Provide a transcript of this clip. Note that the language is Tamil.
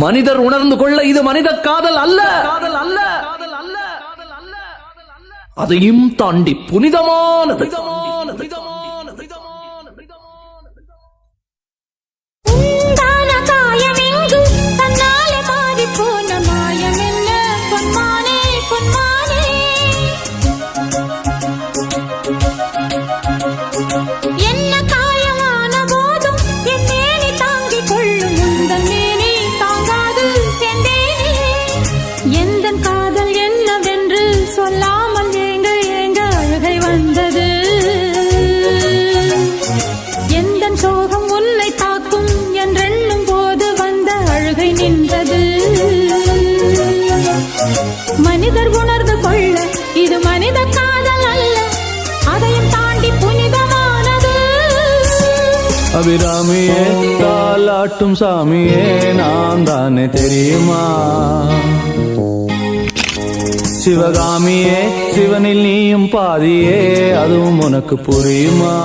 மனிதர் உணர்ந்து கொள்ள இது மனித காதல் அல்ல, அதையும் தாண்டி புனிதமானது. மனிதர் உணர்ந்து கொள்ள இது மனித காதல் அல்ல, அதையும் தாண்டி புனிதமானது. அபிராமியே தாலாட்டும் சாமியே நான் தானே தெரியுமா? சிவகாமியே சிவனில் நீயும் பாதியே அதுவும் உனக்கு புரியுமா?